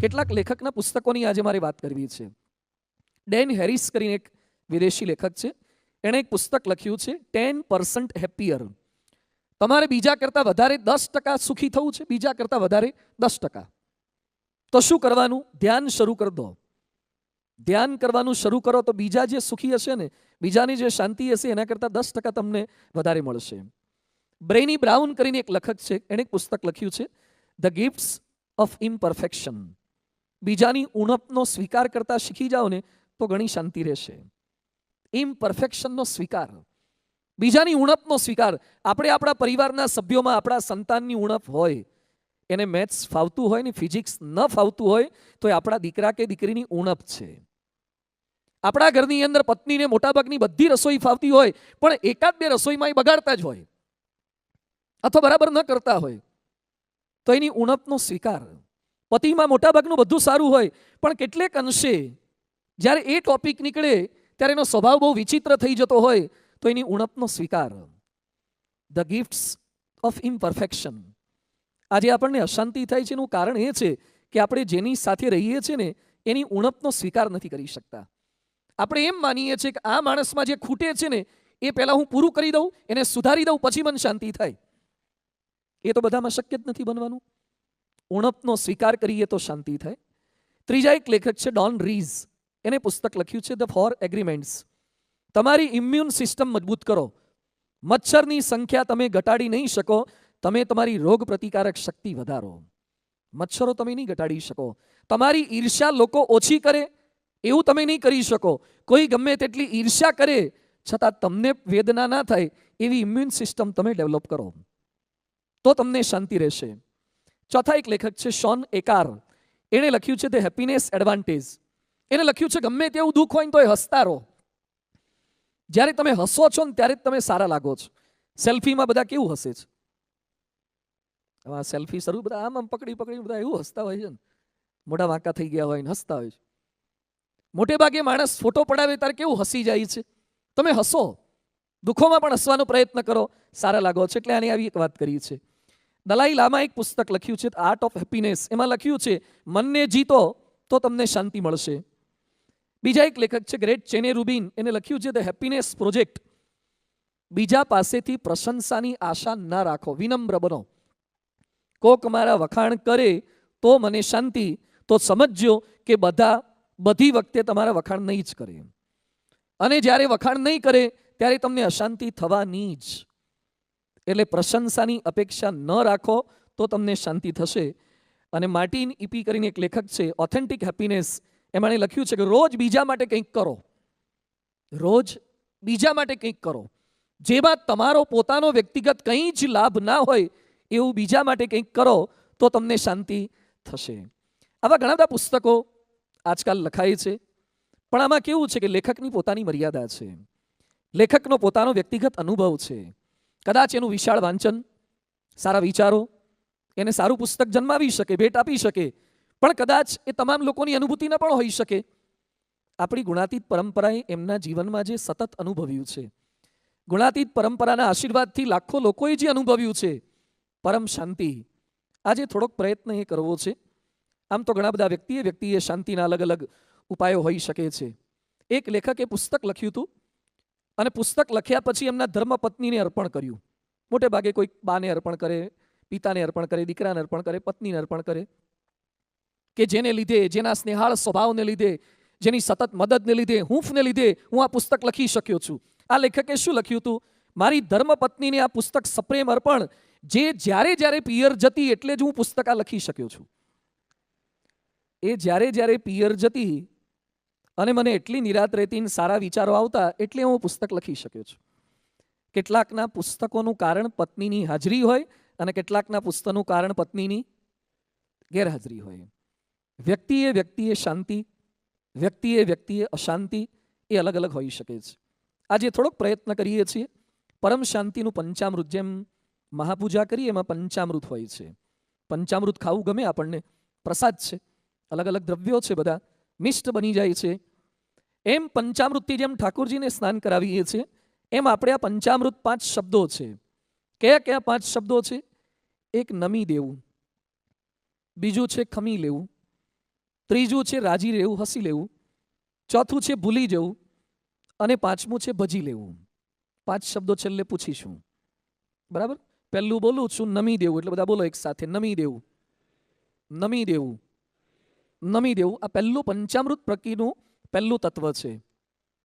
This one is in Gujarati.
કેટલાક લેખકના પુસ્તકોની આજે મારે વાત કરવી છે. ડેન હેરિસ કરીને એક વિદેશી લેખક છે. એણે એક પુસ્તક લખ્યું છે 10% હેપીયર. તમારે બીજા કરતાં વધારે 10% સુખી થવું છે, બીજા કરતાં વધારે 10%. તો શું કરવાનું? ધ્યાન શરૂ કરી દો. ધ્યાન કરવાનું શરૂ કરો તો બીજા જે સુખી હશે ને, બીજાની જે શાંતિ હશે એના કરતાં 10% તમને વધારે મળશે. બ્રેની બ્રાઉન કરીને એક લેખક છે, એણે એક પુસ્તક લખ્યું છે ધ ગિફ્ટ્સ ઓફ ઇમ્પરફેક્શન. બીજાની ઉણપનો સ્વીકાર કરતા શીખી જાઓ ને તો ઘણી શાંતિ રહેશે. ઇમ્પરફેક્શનનો સ્વીકાર, બીજાની ઉણપનો સ્વીકાર. આપણે આપણા પરિવારના સભ્યોમાં આપણા સંતાનની ઉણપ હોય, એને મેથ્સ ફાવતું હોય ને ફિઝિક્સ ન ફાવતું હોય તો એ આપણા દીકરા કે દીકરીની ઉણપ છે. આપણા ઘરની અંદર પત્નીને મોટાભાગની બધી રસોઈ ફાવતી હોય પણ એકાદ બે રસોઈમાં એ બગાડતા જ હોય અથવા બરાબર ન કરતા હોય તો એની ઉણપનો સ્વીકાર. પતિમાં મોટાભાગનું બધું સારું હોય પણ કેટલેક અંશે જ્યારે એ ટોપિક નીકળે ત્યારે એનો સ્વભાવ બહુ વિચિત્ર થઈ જતો હોય તો એની ઉણપનો સ્વીકાર. The gifts of imperfection. આજે આપણને અશાંતિ થાય છે એનું કારણ એ છે કે આપણે જેની સાથે રહીએ છીએ ને એની ઉણપનો સ્વીકાર નથી કરી શકતા. આપણે એમ માનીએ છીએ કે આ માણસમાં જે ખૂટે છે ને એ પહેલાં હું પૂરું કરી દઉં, એને સુધારી દઉં, પછી મને શાંતિ થાય. એ તો બધામાં શક્ય જ નથી બનવાનું. ઉણપનો સ્વીકાર કરીએ તો શાંતિ થાય. ત્રીજા એક લેખક છે ડોન રીઝ. એને પુસ્તક લખ્યું છે ધ 4 એગ્રીમેન્ટ્સ. તમારી ઇમ્યુન સિસ્ટમ મજબૂત કરો. મચ્છરની સંખ્યા તમે ઘટાડી નહીં શકો, તમે તમારી રોગ પ્રતિકારક શક્તિ વધારો. મચ્છરો તમે નહીં ઘટાડી શકો. તમારી ઈર્ષ્યા લોકો ઓછી કરે એવું તમે નહીં કરી શકો. કોઈ ગમે તેટલી ઈર્ષ્યા કરે છતાં તમને વેદના ના થાય એવી ઇમ્યુન સિસ્ટમ તમે ડેવલપ કરો તો તમને શાંતિ રહેશે. ચોથા એક લેખક છે શોન એકાર. એણે લખ્યું છે ધ હેપીનેસ એડવાન્ટેજ. એને લખ્યું છે ગમે તેવું દુઃખ હોય તો એ હસતા રહો. જ્યારે તમે હસો છો ને ત્યારે જ તમે સારા લાગો છો. સેલ્ફીમાં બધા કેવું હસે છે? હવે આ સેલ્ફી શરૂ બધા આમ આમ પકડી બધા એવું હસતા હોય છે ને, મોઢા વાંકા થઈ ગયા હોય ને હસતા હોય છે. મોટે ભાગે માણસ ફોટો પડાવે ત્યારે કેવું હસી જાય છે. તમે હસો, દુઃખોમાં પણ હસવાનો પ્રયત્ન કરો, સારા લાગો છો. એટલે આની આવી એક વાત કરી છે. દલાઈ લામા એક પુસ્તક લખ્યું છે આર્ટ ઓફ હેપીનેસ. એમાં લખ્યું છે મનને જીતો તો તમને શાંતિ મળશે. બીજા એક લેખક છે ગ્રેટ ચેને રૂબિન. એને લખ્યું છે ધ હેપીનેસ પ્રોજેક્ટ. બીજા પાસેથી પ્રશંસાની આશા ના રાખો, વિનમ્ર બનો. કોક મારા વખાણ કરે તો મને શાંતિ, તો સમજજો કે બધી વખતે તમારા વખાણ નહીં જ કરે. અને જ્યારે વખાણ નહીં કરે ત્યારે તમને અશાંતિ થવાની જ. એટલે પ્રશંસાની અપેક્ષા ન રાખો તો તમને શાંતિ થશે. અને માર્ટિન ઇપી કરીને એક લેખક છે ઓથેન્ટિક હેપીનેસ. એમણે લખ્યું છે કે રોજ બીજા માટે કંઈક કરો. રોજ બીજા માટે કંઈક કરો. જેમાં તમારો પોતાનો વ્યક્તિગત કંઈ જ લાભ ના હોય એવું બીજા માટે કંઈક કરો તો તમને શાંતિ થશે. આવા ઘણા બધા પુસ્તકો આજકાલ લખાય છે પણ આમાં કેવું છે કે લેખકની પોતાની મર્યાદા છે. લેખકનો પોતાનો વ્યક્તિગત અનુભવ છે. કદાચ એનું વિશાળ વાંચન, સારા વિચારો એને સારું પુસ્તક જન્માવી શકે, ભેટ આપી શકે, પણ કદાચ એ તમામ લોકોની અનુભૂતિ ન પણ હોઈ શકે. આપણી ગુણાતીત પરંપરાએ એમના જીવનમાં જે સતત અનુભવ્યું છે, ગુણાતીત પરંપરાના આશીર્વાદથી લાખો લોકોએ જે અનુભવ્યું છે પરમ શાંતિ, આજે થોડોક પ્રયત્ન એ કરવો છે. આમ તો ઘણા બધા વ્યક્તિએ શાંતિના અલગ અલગ ઉપાયો હોઈ શકે છે. એક લેખકે પુસ્તક લખ્યું હતું અને પુસ્તક લખ્યા પછી એમના ધર્મપત્નીને અર્પણ કર્યું. મોટે ભાગે કોઈ બાને અર્પણ કરે, પિતાને અર્પણ કરે, દીકરાને અર્પણ કરે, પત્નીને અર્પણ કરે, કે જેને લીધે, જેના સ્નેહાળ સ્વભાવને લીધે, જેની સતત મદદને લીધે, હૂંફને લીધે હું આ પુસ્તક લખી શક્યો છું. આ લેખકે શું લખ્યું હતું? મારી ધર્મપત્નીને આ પુસ્તક સપ્રેમ અર્પણ, જે જ્યારે પિયર જતી એટલે જ હું પુસ્તક આ લખી શક્યો છું. એ જ્યારે પિયર જતી અને મને એટલી નિરાત રહેતી, સારા વિચારો આવતા એટલે હું પુસ્તક લખી શક્યો છું. કેટલાકના પુસ્તકોનું કારણ પત્નીની હાજરી હોય અને કેટલાકના પુસ્તકનું કારણ પત્નીની ગેરહાજરી હોય. વ્યક્તિએ શાંતિ, વ્યક્તિએ અશાંતિ એ અલગ અલગ હોઈ શકે છે. આજે થોડોક પ્રયત્ન કરીએ છીએ. પરમ શાંતિનું પંચામૃત, જેમ મહાપૂજા કરીએ એમાં પંચામૃત હોય છે. પંચામૃત ખાવું ગમે આપણને, પ્રસાદ છે, અલગ અલગ દ્રવ્યો છે, બધા મિષ્ટ બની જાય છે. એમ પંચામૃતથી જેમ ઠાકોરજીને સ્નાન કરાવીએ છીએ એમ આપણે આ પંચામૃત 5 શબ્દો છે. કયા 5 શબ્દો છે? એક નમી દેવું, બીજું છે ખમી લેવું, ત્રીજું છે રાજી રહેવું, હસી લેવું. ચોથું છે ભૂલી જવું. અને પાંચમું છે ભજી લેવું. 5 શબ્દો છેલ્લે પૂછીશું. બરાબર? પહેલું બોલું છું, નમી દેવું. એટલે બધા બોલો એક સાથે, નમી દેવું. નમી દેવું. નમી દેવું. આ પહેલું પંચામૃત પ્રકૃતિનું પહેલું તત્વ છે.